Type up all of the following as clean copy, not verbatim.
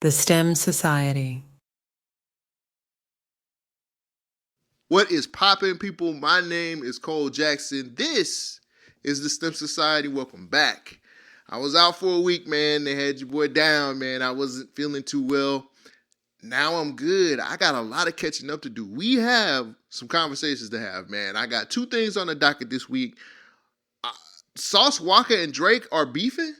The STEM Society. What is poppin', people? My name is Cole Jackson. This is the STEM Society. Welcome back. I was out for a week, man. They had your boy down, man. I wasn't feeling too well. Now I'm good. I got a lot of catching up to do. We have some conversations to have, man. I got two things on the docket this week. Sauce Walka and Drake are beefing.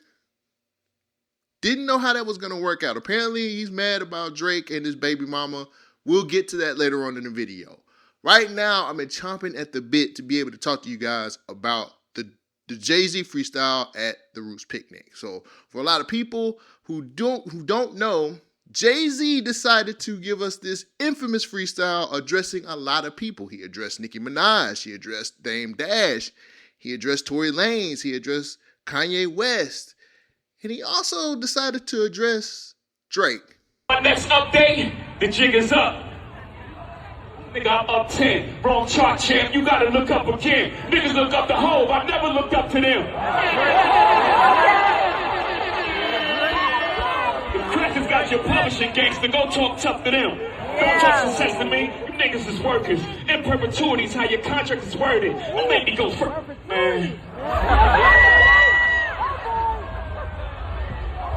Didn't know how that was going to work out. Apparently, he's mad about Drake and his baby mama. We'll get to that later on in the video. Right now, I'm chomping at the bit to be able to talk to you guys about the Jay-Z freestyle at the Roots picnic. So, for a lot of people who don't know, Jay-Z decided to give us this infamous freestyle addressing a lot of people. He addressed Nicki Minaj. He addressed Dame Dash. He addressed Tory Lanez. He addressed Kanye West. And he also decided to address Drake. My next update, the jig is up. Nigga, I'm up 10. Wrong chart, champ. You gotta look up again. Niggas look up to Hov. I never looked up to them. The crackers got your publishing gangster. Go talk tough to them. Don't talk success to me. You niggas is workers. In perpetuity is how your contract is worded. Don't make me go first, man.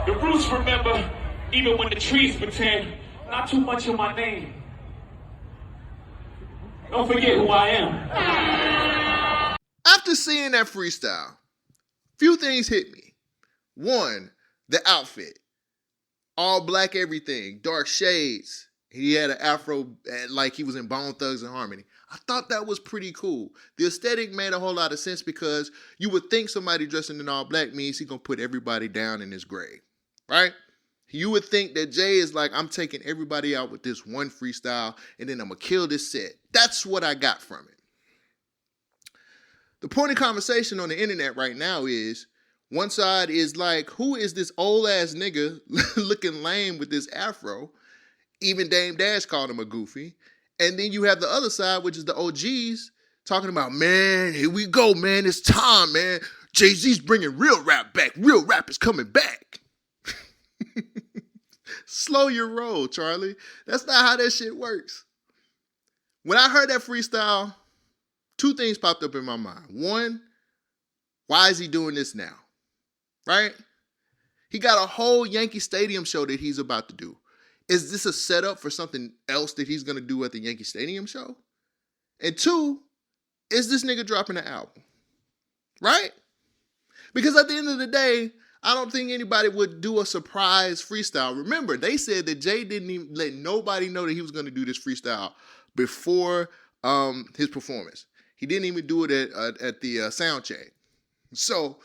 The Roots remember, even when the trees pretend, not too much of my name. Don't forget who I am. After seeing that freestyle, few things hit me. One, the outfit. All black everything, dark shades. He had an afro like he was in Bone Thugs and Harmony. I thought that was pretty cool. The aesthetic made a whole lot of sense because you would think somebody dressing in all black means he's going to put everybody down in his grave, right? You would think that Jay is like, I'm taking everybody out with this one freestyle and then I'm going to kill this set. That's what I got from it. The point of conversation on the internet right now is, one side is like, who is this old ass nigga looking lame with this afro? Even Dame Dash called him a goofy. And then you have the other side, which is the OGs, talking about, man, here we go, man. It's time, man. Jay-Z's bringing real rap back. Real rap is coming back. Slow your roll, Charlie. That's not how that shit works. When I heard that freestyle, two things popped up in my mind. One, why is he doing this now? Right? He got a whole Yankee Stadium show that he's about to do. Is this a setup for something else that he's going to do at the Yankee Stadium show? And two, is this nigga dropping an album? Right? Because at the end of the day, I don't think anybody would do a surprise freestyle. Remember, they said that Jay didn't even let nobody know that he was going to do this freestyle before his performance. He didn't even do it at the sound check. So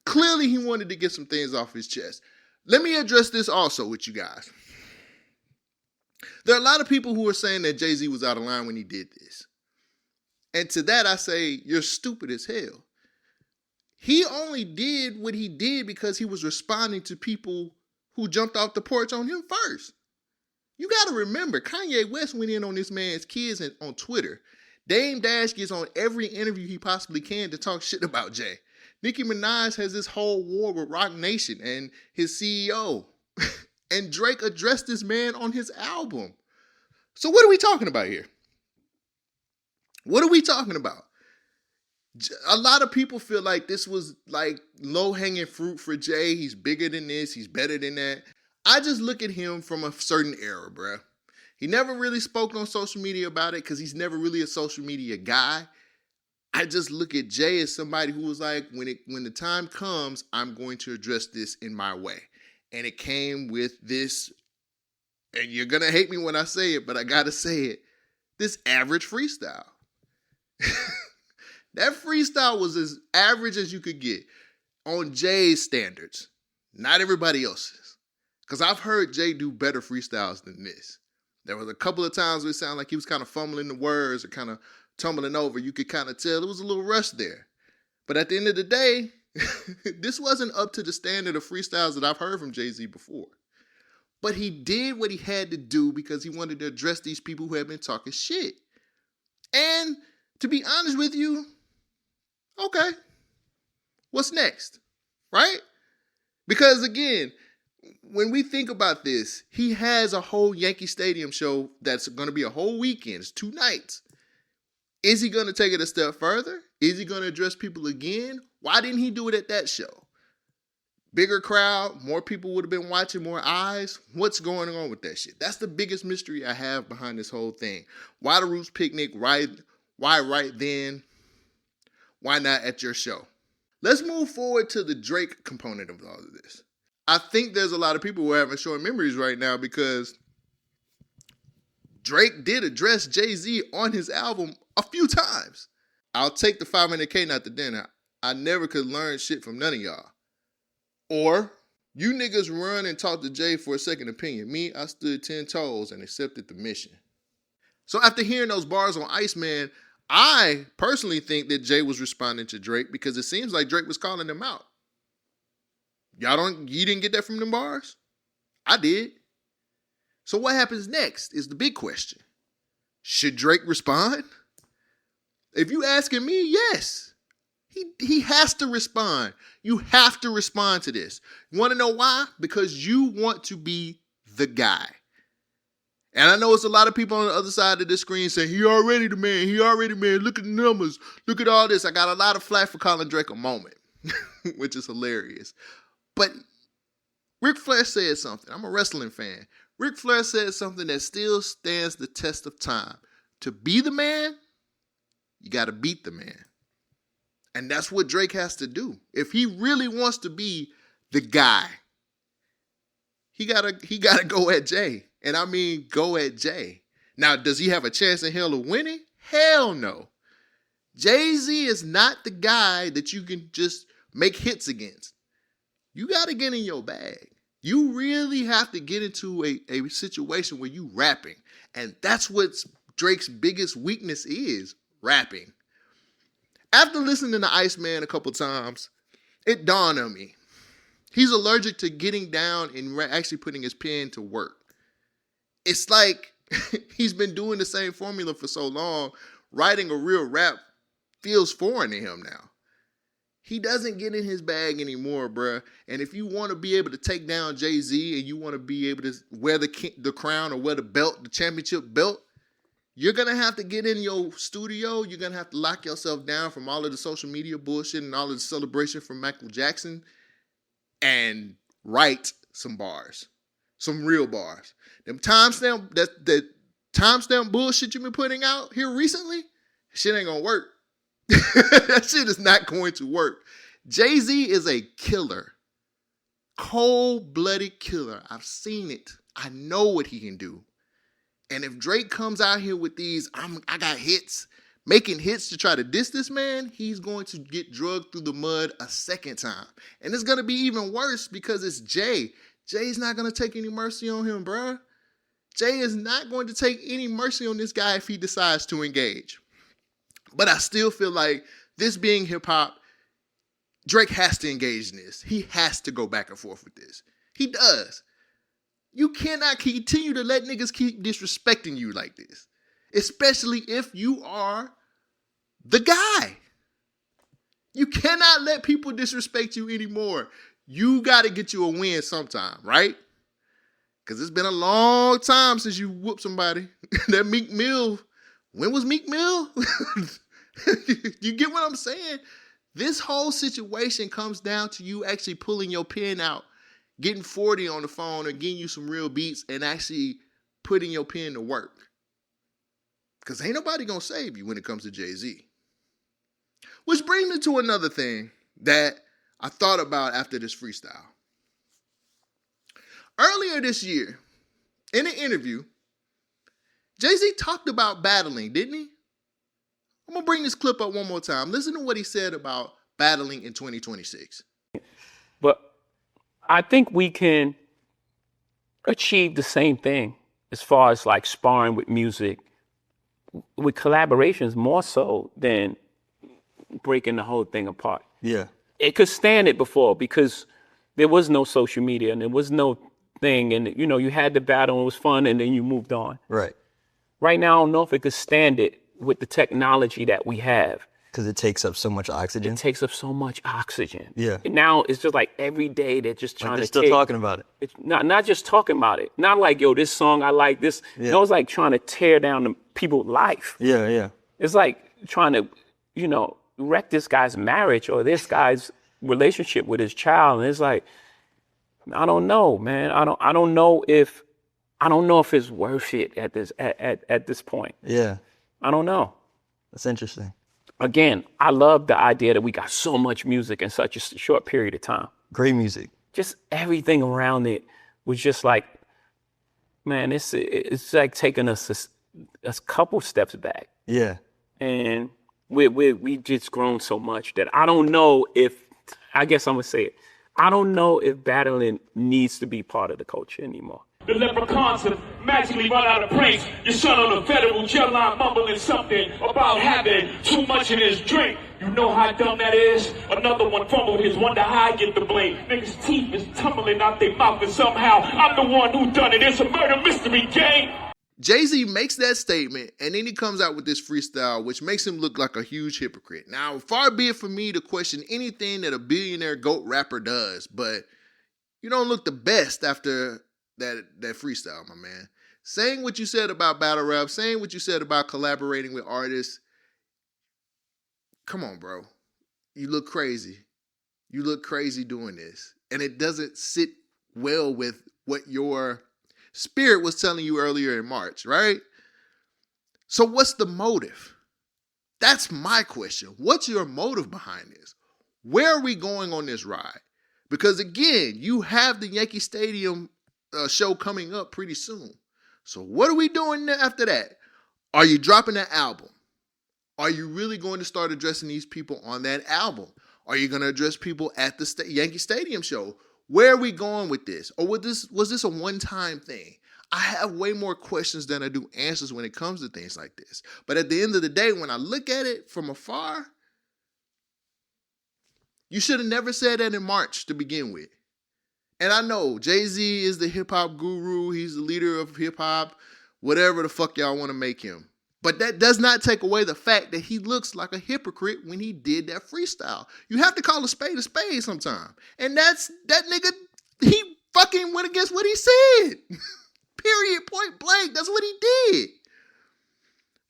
clearly he wanted to get some things off his chest. Let me address this also with you guys. There are a lot of people who are saying that Jay-Z was out of line when he did this. And to that I say, you're stupid as hell. He only did what he did because he was responding to people who jumped off the porch on him first. You got to remember, Kanye West went in on this man's kids on Twitter. Dame Dash gets on every interview he possibly can to talk shit about Jay. Nicki Minaj has this whole war with Roc Nation and his CEO. And Drake addressed this man on his album. So what are we talking about here? What are we talking about? A lot of people feel like this was like low-hanging fruit for Jay. He's bigger than this. He's better than that. I just look at him from a certain era, bruh. He never really spoke on social media about it because he's never really a social media guy. I just look at Jay as somebody who was like, when the time comes, I'm going to address this in my way. And it came with this, and you're going to hate me when I say it, but I got to say it, this average freestyle. That freestyle was as average as you could get on Jay's standards, not everybody else's. Because I've heard Jay do better freestyles than this. There was a couple of times where it sounded like he was kind of fumbling the words or kind of tumbling over. You could kind of tell there was a little rush there. But at the end of the day, this wasn't up to the standard of freestyles that I've heard from Jay-Z before. But he did what he had to do because he wanted to address these people who have been talking shit. And to be honest with you, okay, what's next, right? Because again, when we think about this, he has a whole Yankee Stadium show that's going to be a whole weekend. It's 2 nights. Is he going to take it a step further? Is he going to address people again? Why didn't he do it at that show? Bigger crowd, more people would have been watching, more eyes. What's going on with that shit? That's the biggest mystery I have behind this whole thing. Why the Roots Picnic? Why right then? Why not at your show? Let's move forward to the Drake component of all of this. I think there's a lot of people who are having short memories right now because Drake did address Jay-Z on his album a few times. I'll take the 500K not the dinner. I never could learn shit from none of y'all. Or, you niggas run and talk to Jay for a second opinion. Me, I stood 10 toes and accepted the mission. So after hearing those bars on Iceman, I personally think that Jay was responding to Drake because it seems like Drake was calling them out. You didn't get that from them bars? I did. So what happens next is the big question. Should Drake respond? If you asking me, yes. He has to respond. You have to respond to this. You want to know why? Because you want to be the guy. And I know it's a lot of people on the other side of the screen saying, he already the man. Look at the numbers. Look at all this. I got a lot of flack for calling Drake a moment, which is hilarious. But Ric Flair said something. I'm a wrestling fan. Ric Flair said something that still stands the test of time. To be the man, you got to beat the man. And that's what Drake has to do. If he really wants to be the guy, he gotta go at Jay. And I mean go at Jay. Now, does he have a chance in hell of winning? Hell no. Jay-Z is not the guy that you can just make hits against. You got to get in your bag. You really have to get into a situation where you rapping. And that's what Drake's biggest weakness is, rapping. After listening to Iceman a couple times, it dawned on me. He's allergic to getting down and actually putting his pen to work. It's like he's been doing the same formula for so long, writing a real rap feels foreign to him now. He doesn't get in his bag anymore, bruh. And if you want to be able to take down Jay-Z and you want to be able to wear the crown or wear the belt, the championship belt, you're going to have to get in your studio. You're going to have to lock yourself down from all of the social media bullshit and all of the celebration from Michael Jackson and write some bars, some real bars. Them timestamp, that timestamp bullshit you've been putting out here recently, shit ain't going to work. That shit is not going to work. Jay-Z is a killer. Cold-blooded killer. I've seen it. I know what he can do. And if Drake comes out here with these, I got hits, making hits to try to diss this man, he's going to get drugged through the mud a second time. And it's going to be even worse because it's Jay. Jay's not going to take any mercy on him, bruh. Jay is not going to take any mercy on this guy if he decides to engage. But I still feel like this being hip-hop, Drake has to engage in this. He has to go back and forth with this. He does. You cannot continue to let niggas keep disrespecting you like this. Especially if you are the guy. You cannot let people disrespect you anymore. You got to get you a win sometime, right? Because it's been a long time since you whooped somebody. That Meek Mill, when was Meek Mill? You get what I'm saying? This whole situation comes down to you actually pulling your pen out, getting 40 on the phone or getting you some real beats and actually putting your pen to work. Because ain't nobody going to save you when it comes to Jay-Z. Which brings me to another thing that I thought about after this freestyle. Earlier this year, in an interview, Jay-Z talked about battling, didn't he? I'm going to bring this clip up one more time. Listen to what he said about battling in 2026. But I think we can achieve the same thing as far as like sparring with music, with collaborations more so than breaking the whole thing apart. Yeah. It could stand it before because there was no social media and there was no thing. And, you know, you had the battle and it was fun and then you moved on. Right. Right now, I don't know if it could stand it with the technology that we have. Because it takes up so much oxygen. It takes up so much oxygen. Yeah. And now it's just like every day they're just trying Like they're to still talking about it. It's not just talking about it. Not like, yo, this song, I like this. Yeah. No, it's like trying to tear down the people's life. Yeah, yeah. It's like trying to, wreck this guy's marriage or this guy's relationship with his child. And it's like, I don't know, man. I don't know if it's worth it at this point. Yeah. I don't know. That's interesting. Again, I love the idea that we got so much music in such a short period of time. Great music. Just everything around it was just like, man, it's like taking us a couple steps back. Yeah. And we just grown so much that I don't know if, I guess I'm gonna say it, I don't know if battling needs to be part of the culture anymore. The leprechauns have magically run out of pranks. Your son on the federal jail line mumbling something about having too much in his drink. You know how dumb that is? Another one fumbled his, wonder how I get the blame. Niggas' teeth is tumbling out their mouth and somehow I'm the one who done it. It's a murder mystery game. Jay-Z makes that statement, and then he comes out with this freestyle, which makes him look like a huge hypocrite. Now, far be it for me to question anything that a billionaire GOAT rapper does, but you don't look the best after that freestyle, my man. Saying what you said about battle rap, saying what you said about collaborating with artists, come on, bro. You look crazy. You look crazy doing this. And it doesn't sit well with what your spirit was telling you earlier in March, right? So what's the motive? That's my question. What's your motive behind this? Where are we going on this ride? Because again, you have the Yankee Stadium show coming up pretty soon. So what are we doing after that? Are you dropping that album? Are you really going to start addressing these people on that album? Are you going to address people at the Yankee Stadium show? Where are we going with this? Or was this a one-time thing? I have way more questions than I do answers when it comes to things like this. But at the end of the day, when I look at it from afar, you should have never said that in March to begin with. And I know Jay-Z is the hip-hop guru. He's the leader of hip-hop, whatever the fuck y'all want to make him. But that does not take away the fact that he looks like a hypocrite when he did that freestyle. You have to call a spade sometime. And that nigga, he fucking went against what he said. Period, point blank. That's what he did.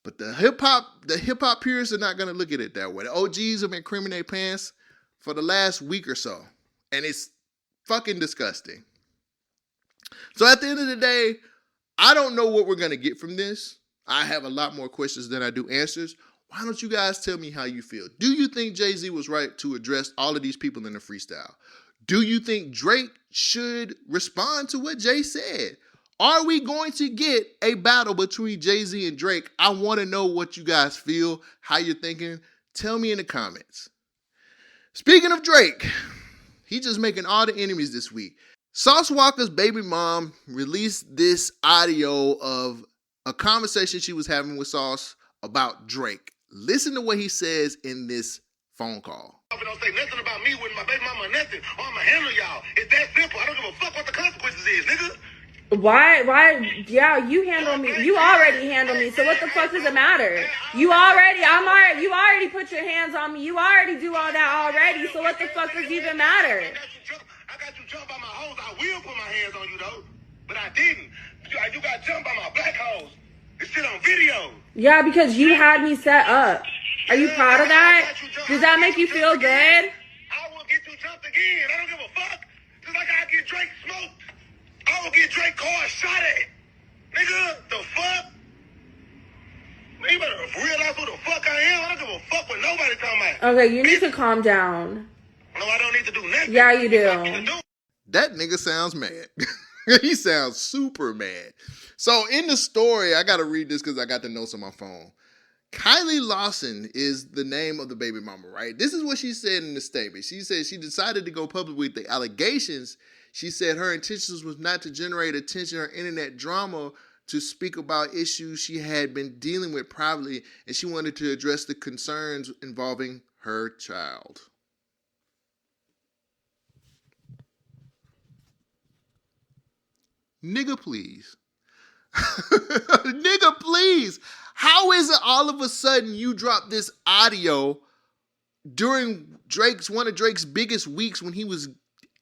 But the hip-hop purists are not going to look at it that way. The OGs have been crimming their pants for the last week or so. And it's fucking disgusting. So at the end of the day, I don't know what we're going to get from this. I have a lot more questions than I do answers. Why don't you guys tell me how you feel? Do you think Jay-Z was right to address all of these people in the freestyle? Do you think Drake should respond to what Jay said? Are we going to get a battle between Jay-Z and Drake? I want to know what you guys feel, how you're thinking. Tell me in the comments. Speaking of Drake, he just making all the enemies this week. Sauce Walka's baby mom released this audio of a conversation she was having with Sauce about Drake. Listen to what he says in this phone call. Don't say nothing about me with my baby mama or nothing, or I'ma handle y'all. It's that simple. I don't give a fuck what the consequences is, nigga. Why, yeah, you handle me. You already handle me, so what the fuck does it matter? You already put your hands on me. You already do all that already, so what the fuck does even matter? I got you jumped by my hoes. I will put my hands on you, though. But I didn't. You got jumped by my black hoes. It's shit on video. Yeah, because you had me set up. Are you proud of that? Does that make you feel good? I will get you jumped again. I don't give a fuck. Just like I get Drake smoked. I will get Drake car shot at. Nigga, the fuck? Man, you better realize who the fuck I am. I don't give a fuck what nobody talking about. Okay, you need to calm down. No, I don't need to do nothing. Yeah, you do. That nigga sounds mad. He sounds super mad. So in the story, I got to read this because I got the notes on my phone. Kylie Lawson is the name of the baby mama, right? This is what she said in the statement. She said she decided to go public with the allegations. She said her intentions was not to generate attention or internet drama, to speak about issues she had been dealing with privately, and she wanted to address the concerns involving her child. Nigga, please. Nigga, please. How is it all of a sudden you drop this audio during one of Drake's biggest weeks when he was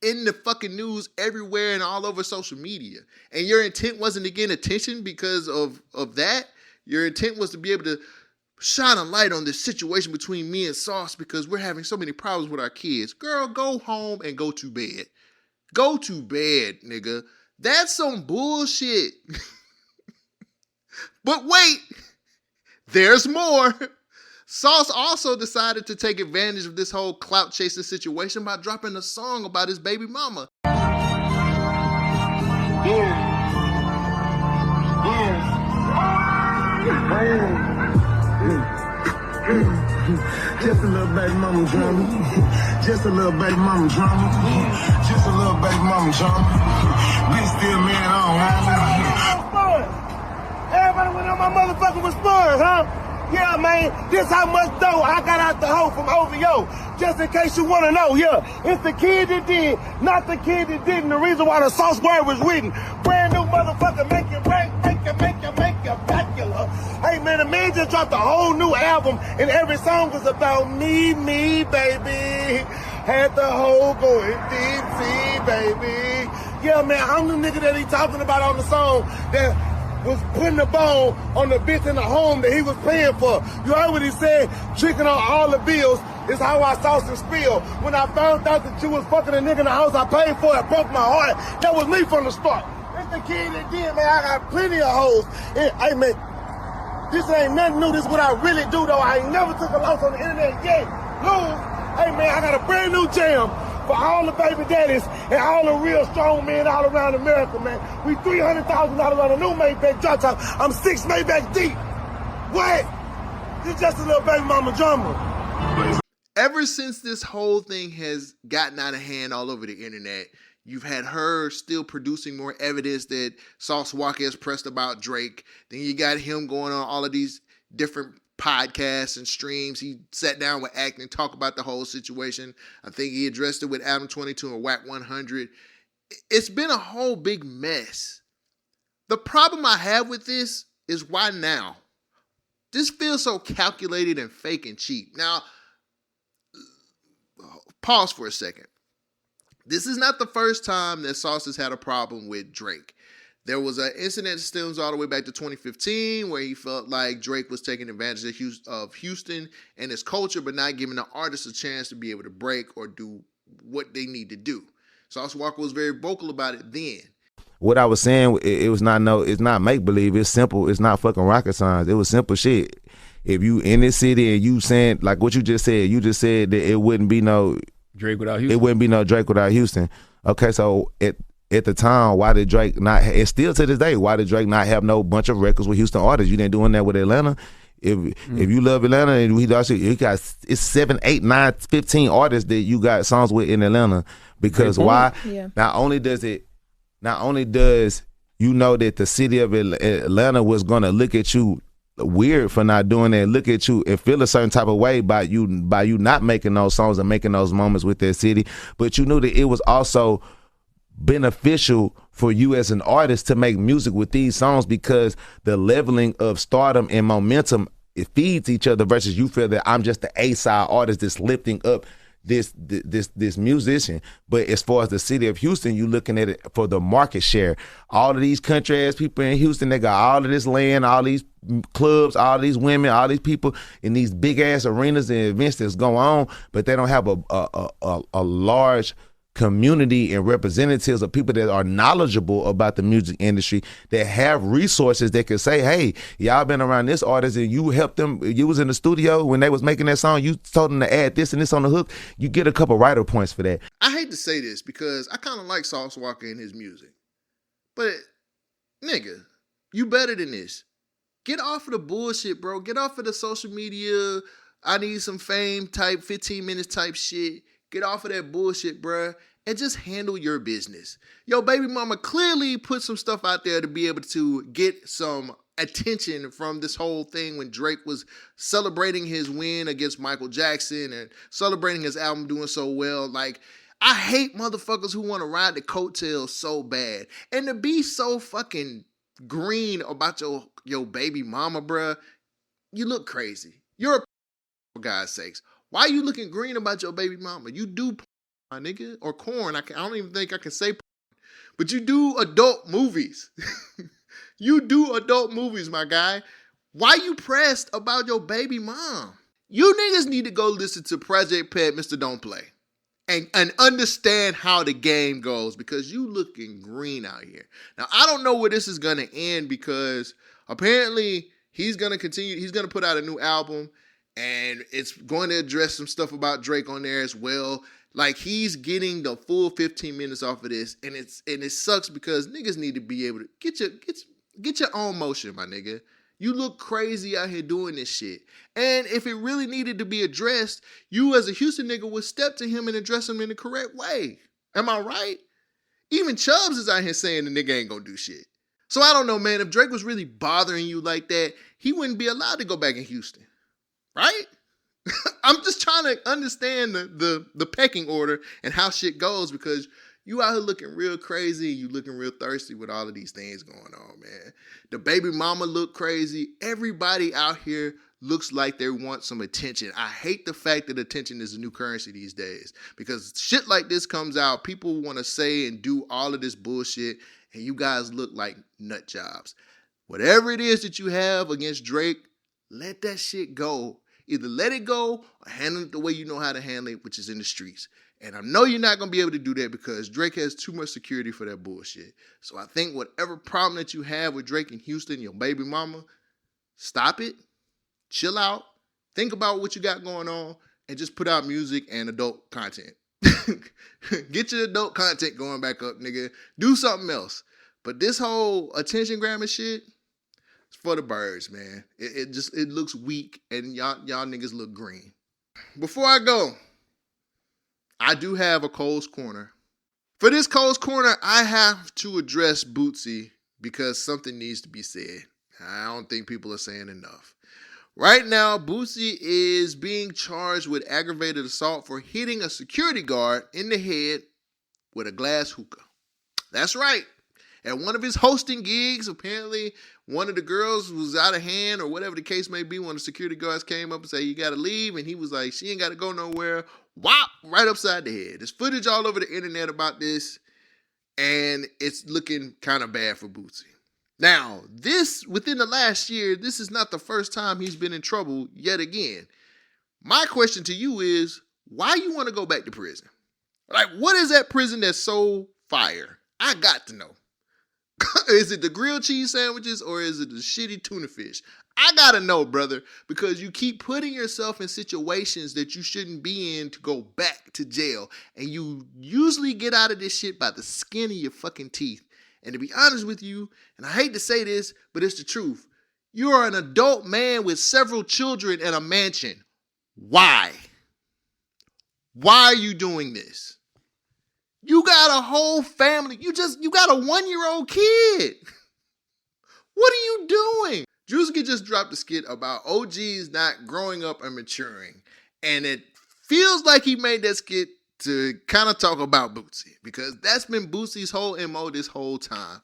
in the fucking news everywhere and all over social media. And your intent wasn't to get attention because of that. Your intent was to be able to shine a light on this situation between me and Sauce because we're having so many problems with our kids. Girl, go home and go to bed. Go to bed, nigga. That's some bullshit. But wait, there's more. Sauce also decided to take advantage of this whole clout chasing situation by dropping a song about his baby mama. Just a little baby mama drama. Just a little baby mama drama. Just a little baby mama drama. Bitch still man, I don't want it. Everybody went on my motherfucking response, huh? Yeah, man, this how much dough I got out the hole from OVO. Just in case you want to know, yeah, it's the kid that did, not the kid that didn't. The reason why the Sauce word was written. Brand new motherfucker, make it break, make it bacular. Hey, man, the man just dropped a whole new album, and every song was about me, baby. Had the whole going deep sea, baby. Yeah, man, I'm the nigga that he talking about on the song that was putting the bone on the bitch in the home that he was paying for. You heard what he said? Tricking on all the bills is how I sauce and spill. When I found out that you was fucking a nigga in the house I paid for, it broke my heart. That was me from the start. It's the kid that did, man. I got plenty of hoes. And, hey, man, this ain't nothing new. This is what I really do, though. I ain't never took a loss on the internet yet. Lose. Hey, man, I got a brand new jam for all the baby daddies and all the real strong men all around America, man. We $300,000 on a new Maybach drop top. I'm 6 Maybach deep. What? It's just a little baby mama drama. Ever since this whole thing has gotten out of hand all over the internet, you've had her still producing more evidence that Sauce Walka has pressed about Drake. Then you got him going on all of these different podcasts and streams. He sat down with Act and talked about the whole situation. I think he addressed it with Adam 22 and Whack 100. It's been a whole big mess. The problem I have with this is why now? This feels so calculated and fake and cheap. Now, pause for a second. This is not the first time that Sauce has had a problem with Drake. There was an incident that stems all the way back to 2015 where he felt like Drake was taking advantage of Houston and his culture, but not giving the artists a chance to be able to break or do what they need to do. Sauce Walka was very vocal about it then. What I was saying, it's not make believe. It's simple. It's not fucking rocket science. It was simple shit. If you in this city and you saying like what you just said that it wouldn't be no Drake without Houston. It wouldn't be no Drake without Houston. Okay, so at the time, why did Drake not? It's still to this day. Why did Drake not have no bunch of records with Houston artists? You didn't doing that with Atlanta. If you love Atlanta and he got it's 7, 8, 9, 15 artists that you got songs with in Atlanta. Because why? Yeah. Not only does you know that the city of Atlanta was gonna look at you weird for not doing that, look at you and feel a certain type of way by you not making those songs and making those moments with that city, but you knew that it was also beneficial for you as an artist to make music with these songs because the leveling of stardom and momentum, it feeds each other versus you feel that I'm just the A-side artist that's lifting up this musician. But as far as the city of Houston, you looking at it for the market share. All of these country ass people in Houston, they got all of this land, all these clubs, all these women, all these people in these big ass arenas and events that's going on, but they don't have a large community and representatives of people that are knowledgeable about the music industry, that have resources that can say, hey, y'all been around this artist and you helped them, you was in the studio when they was making that song, you told them to add this and this on the hook, you get a couple writer points for that. I hate to say this because I kind of like Sauce Walka and his music, but nigga, you better than this. Get off of the bullshit, bro. Get off of the social media, I need some fame type, 15 minutes type shit. Get off of that bullshit, bruh, and just handle your business. Yo, baby mama clearly put some stuff out there to be able to get some attention from this whole thing when Drake was celebrating his win against Michael Jackson and celebrating his album doing so well. Like, I hate motherfuckers who want to ride the coattails so bad. And to be so fucking green about your baby mama, bruh, you look crazy. You're a for God's sakes. Why you looking green about your baby mama? You do porn, my nigga, or corn. I don't even think I can say porn. But you do adult movies. You do adult movies, my guy. Why you pressed about your baby mom? You niggas need to go listen to Project Pet, Mr. Don't Play. And understand how the game goes, because you looking green out here. Now, I don't know where this is going to end, because apparently he's going to continue. He's going to put out a new album, and it's going to address some stuff about Drake on there as well. Like, he's getting the full 15 minutes off of this, and it sucks, because niggas need to be able to get your own motion, my nigga. You look crazy out here doing this shit. And if it really needed to be addressed, you as a Houston nigga would step to him and address him in the correct way. Am I right? Even Chubbs is out here saying the nigga ain't gonna do shit. So I don't know, man. If Drake was really bothering you like that, he wouldn't be allowed to go back in Houston. Right? I'm just trying to understand the pecking order and how shit goes, because you out here looking real crazy, you looking real thirsty with all of these things going on, man. The baby mama look crazy. Everybody out here looks like they want some attention. I hate the fact that attention is a new currency these days, because shit like this comes out, people want to say and do all of this bullshit, and you guys look like nut jobs. Whatever it is that you have against Drake, let that shit go. Either let it go or handle it the way you know how to handle it, which is in the streets. And I know you're not going to be able to do that, because Drake has too much security for that bullshit. So I think whatever problem that you have with Drake in Houston, your baby mama, stop it, chill out, think about what you got going on, and just put out music and adult content. Get your adult content going back up, nigga. Do something else. But this whole attention grabbing shit, it's for the birds, man. It looks weak, and y'all niggas look green. Before I go, I do have a Cole's Corner. For this Cole's Corner, I have to address Boosie, because something needs to be said. I don't think people are saying enough. Right now, Boosie is being charged with aggravated assault for hitting a security guard in the head with a glass hookah. That's right. At one of his hosting gigs, apparently one of the girls was out of hand, or whatever the case may be. One of the security guards came up and said, "You got to leave." And he was like, "She ain't got to go nowhere." Whop, right upside the head. There's footage all over the internet about this, and it's looking kind of bad for Boosie. Now, within the last year, this is not the first time he's been in trouble yet again. My question to you is, why you want to go back to prison? Like, what is that prison that's so fire? I got to know. Is it the grilled cheese sandwiches, or is it the shitty tuna fish? I gotta know, brother, because you keep putting yourself in situations that you shouldn't be in to go back to jail. And you usually get out of this shit by the skin of your fucking teeth. And to be honest with you, and I hate to say this, but it's the truth, you are an adult man with several children and a mansion. Why? Why are you doing this? You got a whole family. You got a 1-year-old kid. What are you doing? Drewski just dropped a skit about OGs not growing up and maturing. And it feels like he made that skit to kind of talk about Boosie, because that's been Boosie's whole MO this whole time.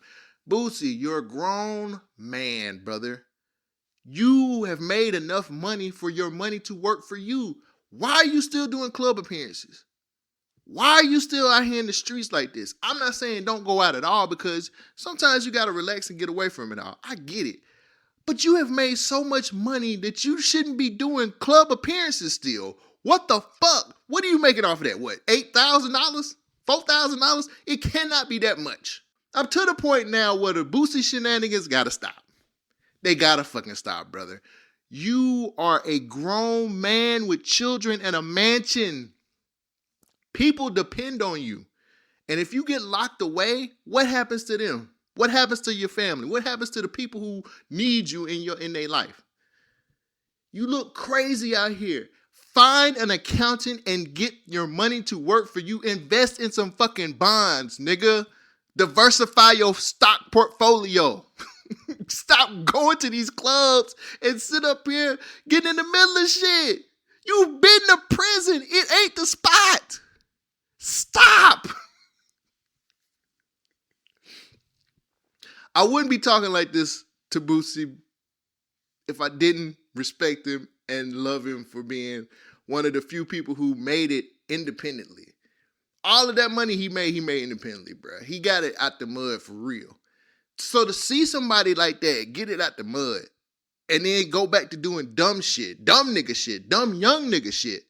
Boosie, you're a grown man, brother. You have made enough money for your money to work for you. Why are you still doing club appearances? Why are you still out here in the streets like this? I'm not saying don't go out at all, because sometimes you got to relax and get away from it all. I get it. But you have made so much money that you shouldn't be doing club appearances still. What the fuck? What are you making off of that? What, $8,000? $4,000? It cannot be that much. I'm to the point now where the Boosie shenanigans gotta stop. They gotta fucking stop, brother. You are a grown man with children and a mansion. People depend on you. And if you get locked away, what happens to them? What happens to your family? What happens to the people who need you in their life? You look crazy out here. Find an accountant and get your money to work for you. Invest in some fucking bonds, nigga. Diversify your stock portfolio. Stop going to these clubs and sit up here getting in the middle of shit. You've been to prison. It ain't the spot. Stop. I wouldn't be talking like this to Boosie if I didn't respect him and love him for being one of the few people who made it independently. All of that money he made independently, bro. He got it out the mud for real. So to see somebody like that get it out the mud and then go back to doing dumb shit, dumb nigga shit, dumb young nigga shit,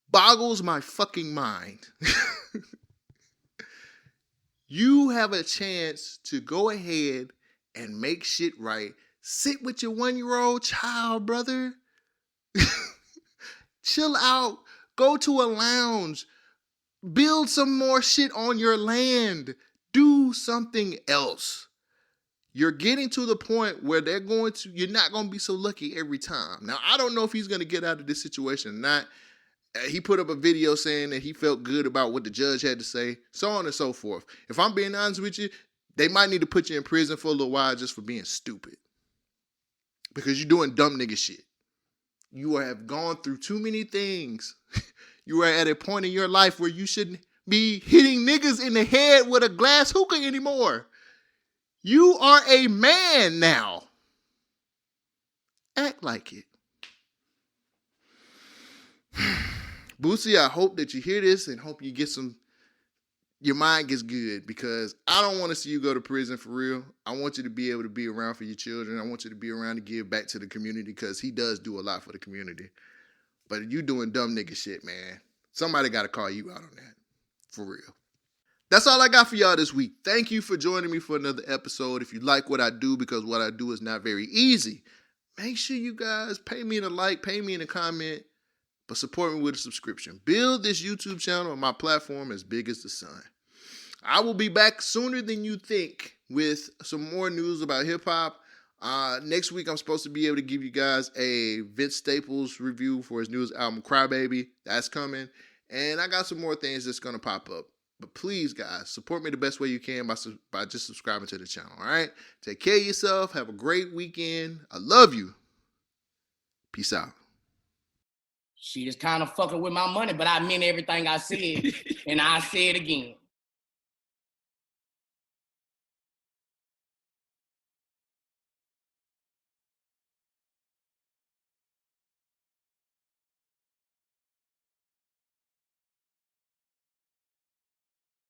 boggles my fucking mind. You have a chance to go ahead and make shit right. Sit with your 1-year-old child, brother. Chill out. Go to a lounge. Build some more shit on your land. Do something else. You're getting to the point where you're not going to be so lucky every time. Now, I don't know if he's going to get out of this situation or not. He put up a video saying that he felt good about what the judge had to say, so on and so forth. If I'm being honest with you, they might need to put you in prison for a little while just for being stupid. Because you're doing dumb nigga shit. You have gone through too many things. You are at a point in your life where you shouldn't be hitting niggas in the head with a glass hookah anymore. You are a man now. Act like it. Boosie, I hope that you hear this and hope you get your mind gets good, because I don't want to see you go to prison for real. I want you to be able to be around for your children. I want you to be around to give back to the community, because he does do a lot for the community. But you doing dumb nigga shit, man. Somebody got to call you out on that. For real. That's all I got for y'all this week. Thank you for joining me for another episode. If you like what I do, because what I do is not very easy, make sure you guys pay me in a like, pay me in a comment, but support me with a subscription. Build this YouTube channel and my platform as big as the sun. I will be back sooner than you think with some more news about hip-hop. Next week, I'm supposed to be able to give you guys a Vince Staples review for his newest album, Crybaby. That's coming. And I got some more things that's going to pop up. But please, guys, support me the best way you can by just subscribing to the channel, all right? Take care of yourself. Have a great weekend. I love you. Peace out. She is kind of fucking with my money, but I meant everything I said, and I say it again.